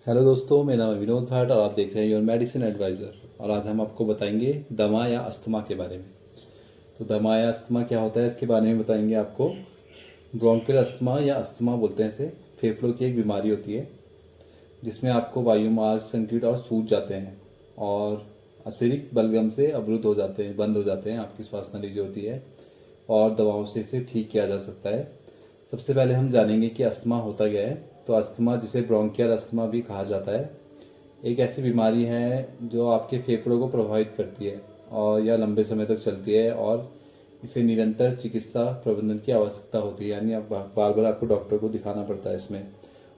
Hello दोस्तों, मेरा नाम है विनोद भाट और आप देख रहे हैं योर मेडिसिन एडवाइज़र। और आज हम आपको बताएंगे दमा या अस्थमा के बारे में। तो दमा या अस्थमा क्या होता है इसके बारे में बताएंगे आपको। ब्रोंकियल अस्थमा या अस्थमा बोलते हैं इसे। फेफड़ों की एक बीमारी होती है जिसमें आपको वायुमार्ग संकीर्ण और सूज जाते हैं और अतिरिक्त बलगम से अवरुद्ध हो जाते हैं, बंद हो जाते हैं। आपकी श्वास नली जो होती है और दवाओं से इसे ठीक किया जा सकता है। सबसे पहले हम जानेंगे कि अस्थमा होता क्या है। तो अस्थमा, जिसे ब्रोंकियल अस्थमा भी कहा जाता है, एक ऐसी बीमारी है जो आपके फेफड़ों को प्रभावित करती है और यह लंबे समय तक चलती है और इसे निरंतर चिकित्सा प्रबंधन की आवश्यकता होती है। यानी आप बार बार आपको डॉक्टर को दिखाना पड़ता है इसमें।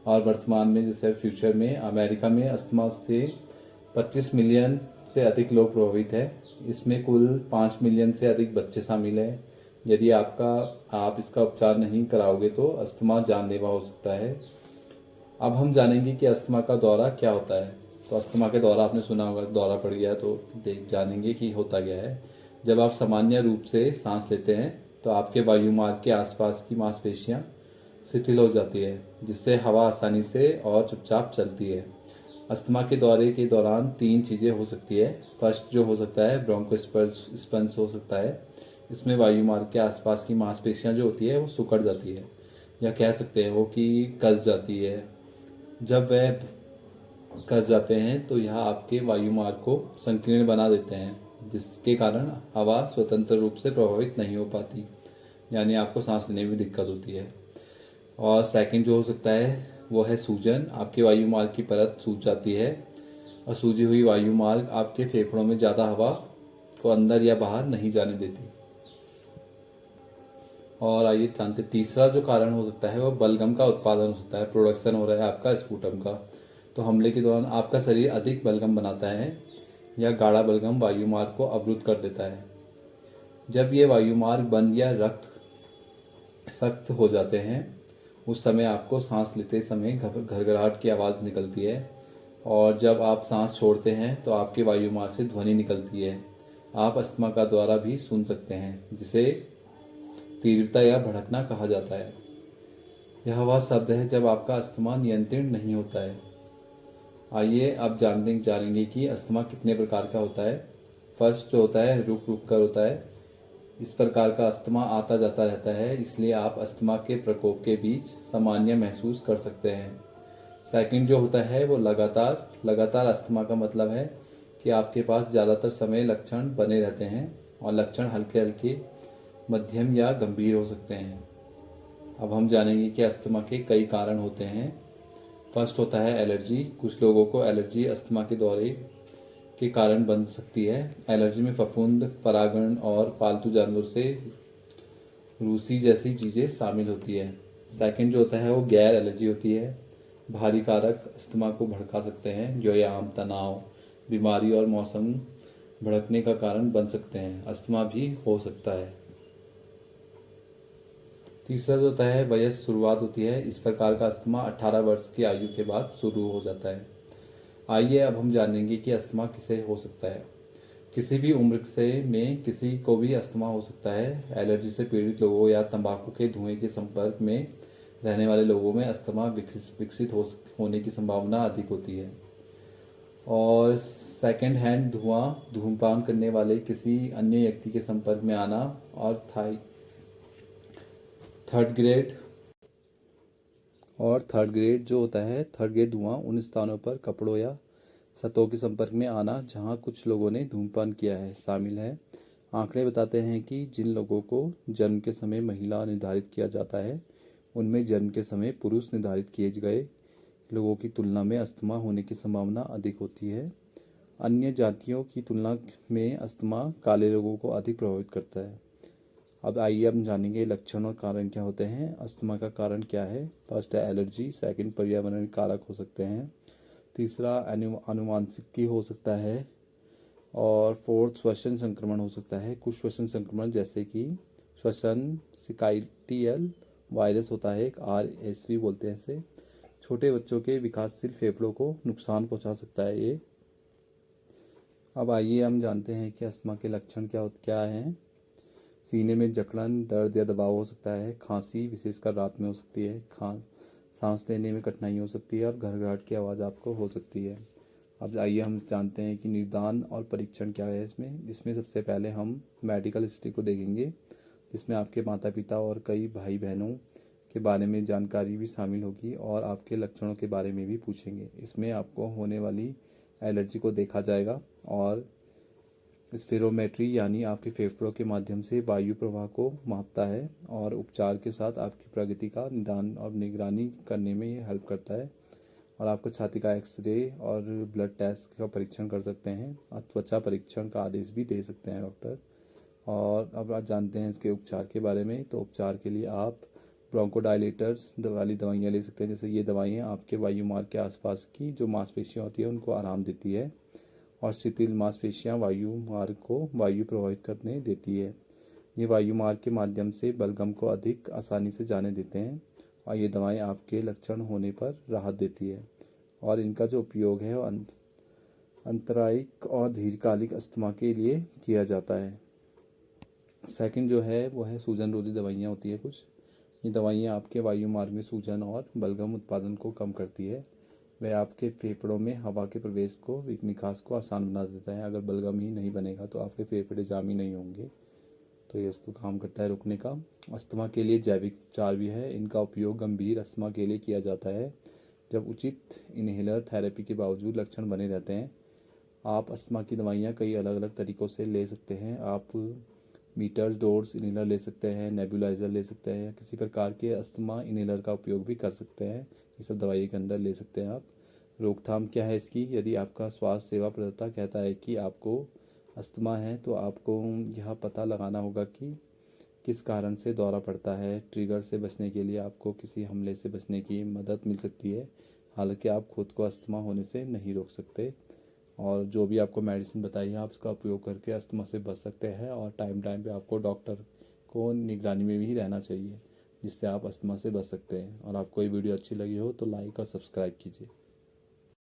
और वर्तमान में, जैसे फ्यूचर में, अमेरिका में अस्थमा से 25 मिलियन से अधिक लोग प्रभावित हैं। इसमें कुल 5 मिलियन से अधिक बच्चे शामिल हैं। यदि आप इसका उपचार नहीं कराओगे तो अस्थमा जानलेवा हो सकता है। अब हम जानेंगे कि अस्थमा का दौरा क्या होता है। तो अस्थमा के दौरा आपने सुना होगा, दौरा पड़ गया, तो देख जानेंगे कि होता क्या है। जब आप सामान्य रूप से सांस लेते हैं तो आपके वायुमार्ग के आसपास की मांसपेशियां शिथिल हो जाती है, जिससे हवा आसानी से और चुपचाप चलती है। अस्थमा के दौरे के दौरान तीन चीज़ें हो सकती है। फर्स्ट जो हो सकता है, ब्रोंकोस्पंस हो सकता है। इसमें वायुमार्ग के आसपास की मांसपेशियां जो होती है वो सिकुड़ जाती है, या कह सकते हैं वो कि कस जाती है। जब वह कस जाते हैं तो यह आपके वायुमार्ग को संकीर्ण बना देते हैं, जिसके कारण हवा स्वतंत्र रूप से प्रभावित नहीं हो पाती, यानी आपको सांस लेने में दिक्कत होती है। और सेकंड जो हो सकता है वो है सूजन। आपके वायुमार्ग की परत सूज जाती है और सूजी हुई वायुमार्ग आपके फेफड़ों में ज़्यादा हवा को अंदर या बाहर नहीं जाने देती। और आइए जानते, तीसरा जो कारण हो सकता है वो बलगम का उत्पादन हो सकता है। प्रोडक्शन हो रहा है आपका स्पूटम का। तो हमले के दौरान आपका शरीर अधिक बलगम बनाता है या गाढ़ा बलगम वायुमार्ग को अवरुद्ध कर देता है। जब ये वायुमार्ग बंद या रक्त सख्त हो जाते हैं, उस समय आपको सांस लेते समय घरघराहट की आवाज़ निकलती है। और जब आप सांस छोड़ते हैं तो आपके वायुमार्ग से ध्वनि निकलती है। आप अस्थमा का दौरा भी सुन सकते हैं, जिसे तीव्रता या भड़कना कहा जाता है। यह वह शब्द है जब आपका अस्थमा नियंत्रण नहीं होता है। आइए अब जानेंगे कि अस्थमा कितने प्रकार का होता है। फर्स्ट जो होता है, रुक रुक कर होता है। इस प्रकार का अस्थमा आता जाता रहता है, इसलिए आप अस्थमा के प्रकोप के बीच सामान्य महसूस कर सकते हैं। सेकंड जो होता है वो लगातार लगातार अस्थमा का मतलब है कि आपके पास ज़्यादातर समय लक्षण बने रहते हैं और लक्षण हल्के हल्के, मध्यम या गंभीर हो सकते हैं। अब हम जानेंगे कि अस्थमा के कई कारण होते हैं। फर्स्ट होता है एलर्जी। कुछ लोगों को एलर्जी अस्थमा के दौरे के कारण बन सकती है। एलर्जी में फफूंद, परागण और पालतू जानवर से रूसी जैसी चीज़ें शामिल होती है। सेकंड जो होता है वो गैर एलर्जी होती है। भारी कारक अस्थमा को भड़का सकते हैं। व्यायाम, तनाव, बीमारी और मौसम भड़कने का कारण बन सकते हैं। अस्थमा भी हो सकता है। तीसरा जो होता है, वयस्क शुरुआत होती है। इस प्रकार का अस्थमा 18 वर्ष की आयु के बाद शुरू हो जाता है। आइए अब हम जानेंगे कि अस्थमा किसे हो सकता है। किसी भी उम्र से में किसी को भी अस्थमा हो सकता है। एलर्जी से पीड़ित लोगों या तंबाकू के धुएं के संपर्क में रहने वाले लोगों में अस्थमा विकसित होने की संभावना अधिक होती है। और सेकंड हैंड धुआं, धूम्रपान करने वाले किसी अन्य व्यक्ति के संपर्क में आना। और थर्ड ग्रेड जो होता है, थर्ड ग्रेड धुआं उन स्थानों पर कपड़ों या सतहों के संपर्क में आना जहां कुछ लोगों ने धूम्रपान किया है शामिल है। आंकड़े बताते हैं कि जिन लोगों को जन्म के समय महिला निर्धारित किया जाता है, उनमें जन्म के समय पुरुष निर्धारित किए गए लोगों की तुलना में अस्थमा होने की संभावना अधिक होती है। अन्य जातियों की तुलना में अस्थमा काले लोगों को अधिक प्रभावित करता है। अब आइए हम जानेंगे लक्षण और कारण क्या होते हैं। अस्थमा का कारण क्या है। फर्स्ट है एलर्जी। सेकंड, पर्यावरण कारक हो सकते हैं। तीसरा, अनुवांशिकी हो सकता है। और फोर्थ, श्वसन संक्रमण हो सकता है। कुछ श्वसन संक्रमण जैसे कि श्वसन सिकाइटियल वायरस होता है, एक RSV बोलते हैं इसे, छोटे बच्चों के विकासशील फेफड़ों को नुकसान पहुंचा सकता है ये। अब आइए हम जानते हैं कि अस्थमा के लक्षण क्या हैं। सीने में जकड़न, दर्द या दबाव हो सकता है। खांसी, विशेषकर रात में हो सकती है। सांस लेने में कठिनाई हो सकती है और घरघराहट की आवाज़ आपको हो सकती है। अब आइए हम जानते हैं कि निदान और परीक्षण क्या है इसमें। जिसमें सबसे पहले हम मेडिकल हिस्ट्री को देखेंगे, जिसमें आपके माता पिता और कई भाई बहनों के बारे में जानकारी भी शामिल होगी और आपके लक्षणों के बारे में भी पूछेंगे। इसमें आपको होने वाली एलर्जी को देखा जाएगा और स्पिरोमेट्री यानी आपके फेफड़ों के माध्यम से वायु प्रवाह को मापता है और उपचार के साथ आपकी प्रगति का निदान और निगरानी करने में ये हेल्प करता है। और आपको छाती का एक्सरे और ब्लड टेस्ट का परीक्षण कर सकते हैं और त्वचा परीक्षण का आदेश भी दे सकते हैं डॉक्टर। और अब आप जानते हैं इसके उपचार के बारे में। तो उपचार के लिए आप ब्रोंकोडायलेटर्स वाली दवाइयाँ ले सकते हैं। जैसे ये दवाइयाँ आपके वायुमार्ग के आसपास की जो मांसपेशियाँ होती है उनको आराम देती है और शिथिल मांसपेशियाँ वायुमार्ग को वायु प्रभावित करने देती है। ये वायुमार्ग के माध्यम से बलगम को अधिक आसानी से जाने देते हैं और ये दवाएं आपके लक्षण होने पर राहत देती है। और इनका जो उपयोग है वो अंतरायिक और दीर्घकालिक अस्थमा के लिए किया जाता है। सेकंड जो है वो है सूजन रोधी दवाइयाँ होती है कुछ। ये दवाइयाँ आपके वायुमार्ग में सूजन और बलगम उत्पादन को कम करती है। वह आपके फेफड़ों में हवा के प्रवेश को निकास को आसान बना देता है। अगर बलगम ही नहीं बनेगा तो आपके फेफड़े जाम ही नहीं होंगे, तो ये उसको काम करता है रुकने का। अस्थमा के लिए जैविक उपचार भी है। इनका उपयोग गंभीर अस्थमा के लिए किया जाता है जब उचित इन्हेलर थेरेपी के बावजूद लक्षण बने रहते हैं। आप अस्थमा की दवाइयाँ कई अलग अलग तरीक़ों से ले सकते हैं। आप मीटर्स डोर्स इन्हेलर ले सकते हैं, नेबुलाइज़र ले सकते हैं, या किसी प्रकार के अस्थमा इन्हेलर का उपयोग भी कर सकते हैं। ये सब दवाई के अंदर ले सकते हैं आप। रोकथाम क्या है इसकी? यदि आपका स्वास्थ्य सेवा प्रदाता कहता है कि आपको अस्थमा है तो आपको यह पता लगाना होगा कि किस कारण से दौरा पड़ता है। ट्रिगर से बचने के लिए आपको किसी हमले से बचने की मदद मिल सकती है, हालांकि आप खुद को अस्थमा होने से नहीं रोक सकते। और जो भी आपको मेडिसिन बताई है आप उसका उपयोग करके अस्थमा से बच सकते हैं। और टाइम टाइम पे आपको डॉक्टर को निगरानी में भी रहना चाहिए, जिससे आप अस्थमा से बच सकते हैं। और आपको ये वीडियो अच्छी लगी हो तो लाइक और सब्सक्राइब कीजिए।